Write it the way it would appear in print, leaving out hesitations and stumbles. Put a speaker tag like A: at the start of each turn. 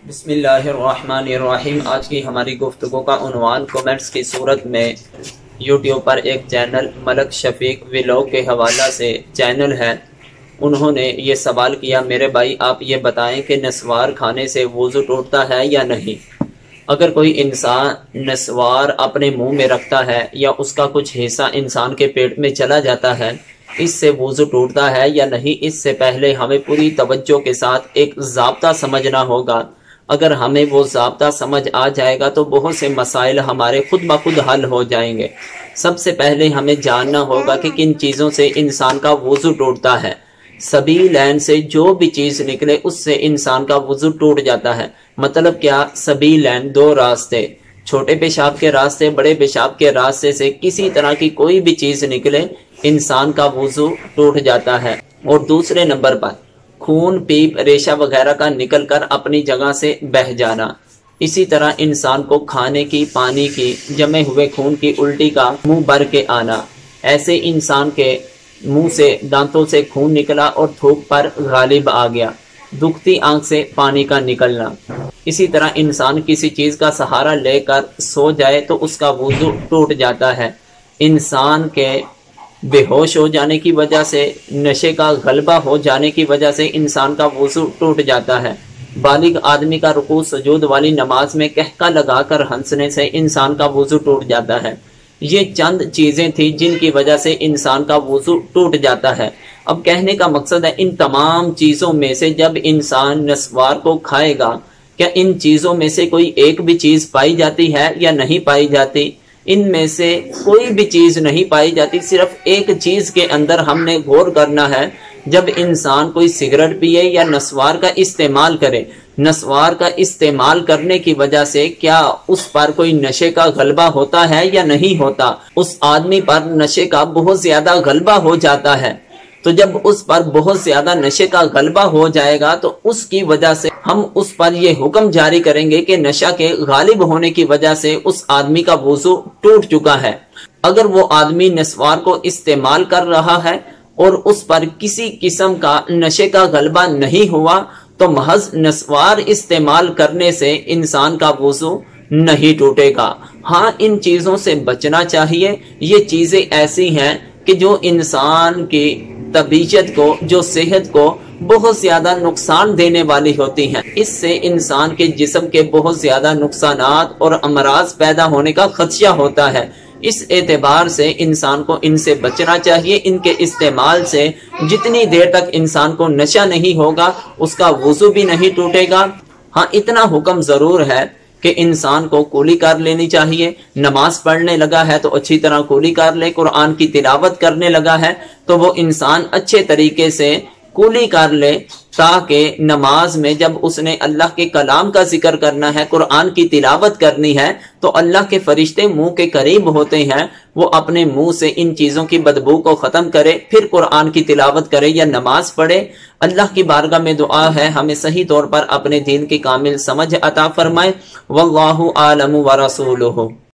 A: بسم اللہ الرحمن الرحیم۔ آج کی ہماری گفتگو کا عنوان کومنٹس کی صورت میں یوٹیوب پر ایک چینل ملک شفیق ویلوگ کے حوالہ سے چینل ہے، انہوں نے یہ سوال کیا، میرے بھائی آپ یہ بتائیں کہ نسوار کھانے سے وضو ٹوٹتا ہے یا نہیں؟ اگر کوئی انسان نسوار اپنے منہ میں رکھتا ہے یا اس کا کچھ حصہ انسان کے پیٹ میں چلا جاتا ہے، اس سے وضو ٹوٹتا ہے یا نہیں؟ اس سے پہلے ہمیں پوری توجہ کے ساتھ ایک ضابطہ سمجھنا ہوگا۔ اگر ہمیں وہ ضابطہ سمجھ آ جائے گا تو بہت سے مسائل ہمارے خود بخود حل ہو جائیں گے۔ سب سے پہلے ہمیں جاننا ہوگا کہ کن چیزوں سے انسان کا وضو ٹوٹتا ہے۔ سبیلین سے جو بھی چیز نکلے اس سے انسان کا وضو ٹوٹ جاتا ہے۔ مطلب کیا؟ سبیلین دو راستے، چھوٹے پیشاب کے راستے، بڑے پیشاب کے راستے سے کسی طرح کی کوئی بھی چیز نکلے انسان کا وضو ٹوٹ جاتا ہے۔ اور دوسرے نمبر پر خون، پیپ، ریشہ وغیرہ کا نکل کر اپنی جگہ سے بہہ جانا۔ اسی طرح انسان کو کھانے کی، پانی کی، جمے ہوئے خون کی الٹی کا منہ بھر کے آنا۔ ایسے انسان کے منہ سے، دانتوں سے خون نکلا اور تھوک پر غالب آ گیا۔ دکھتی آنکھ سے پانی کا نکلنا۔ اسی طرح انسان کسی چیز کا سہارا لے کر سو جائے تو اس کا وضو ٹوٹ جاتا ہے۔ انسان کے بے ہوش ہو جانے کی وجہ سے، نشے کا غلبہ ہو جانے کی وجہ سے انسان کا وضو ٹوٹ جاتا ہے۔ بالغ آدمی کا رکوع سجود والی نماز میں قہقہ لگا کر ہنسنے سے انسان کا وضو ٹوٹ جاتا ہے۔ یہ چند چیزیں تھیں جن کی وجہ سے انسان کا وضو ٹوٹ جاتا ہے۔ اب کہنے کا مقصد ہے ان تمام چیزوں میں سے جب انسان نسوار کو کھائے گا، کیا ان چیزوں میں سے کوئی ایک بھی چیز پائی جاتی ہے یا نہیں پائی جاتی؟ ان میں سے کوئی بھی چیز نہیں پائی جاتی۔ صرف ایک چیز کے اندر ہم نے غور کرنا ہے، جب انسان کوئی سگریٹ پیے یا نسوار کا استعمال کرے، نسوار کا استعمال کرنے کی وجہ سے کیا اس پر کوئی نشے کا غلبہ ہوتا ہے یا نہیں ہوتا؟ اس آدمی پر نشے کا بہت زیادہ غلبہ ہو جاتا ہے۔ تو جب اس پر بہت زیادہ نشے کا غلبہ ہو جائے گا تو اس کی وجہ سے ہم اس پر یہ حکم جاری کریں گے کہ نشہ کے غالب ہونے کی وجہ سے اس آدمی کا وضو ٹوٹ چکا ہے۔ اگر وہ آدمی نسوار کو استعمال کر رہا ہے اور اس پر کسی قسم کا نشے کا غلبہ نہیں ہوا تو محض نسوار استعمال کرنے سے انسان کا وضو نہیں ٹوٹے گا۔ ہاں، ان چیزوں سے بچنا چاہیے۔ یہ چیزیں ایسی ہیں کہ جو انسان کی طبیعت کو، جو صحت کو بہت زیادہ نقصان دینے والی ہوتی ہیں۔ اس سے انسان کے جسم کے بہت زیادہ نقصانات اور امراض پیدا ہونے کا خدشہ ہوتا ہے۔ اس اعتبار سے انسان کو ان سے بچنا چاہیے۔ ان کے استعمال سے جتنی دیر تک انسان کو نشہ نہیں ہوگا اس کا وضو بھی نہیں ٹوٹے گا۔ ہاں، اتنا حکم ضرور ہے کہ انسان کو کولی کر لینی چاہیے۔ نماز پڑھنے لگا ہے تو اچھی طرح کولی کر لے، قرآن کی تلاوت کرنے لگا ہے تو وہ انسان اچھے طریقے سے کولی کر لے، تاکہ نماز میں جب اس نے اللہ کے کلام کا ذکر کرنا ہے، قرآن کی تلاوت کرنی ہے تو اللہ کے فرشتے منہ کے قریب ہوتے ہیں، وہ اپنے منہ سے ان چیزوں کی بدبو کو ختم کرے، پھر قرآن کی تلاوت کرے یا نماز پڑھے۔ اللہ کی بارگاہ میں دعا ہے ہمیں صحیح طور پر اپنے دین کی کامل سمجھ عطا فرمائے۔ واللہ اعلم ورسولہ۔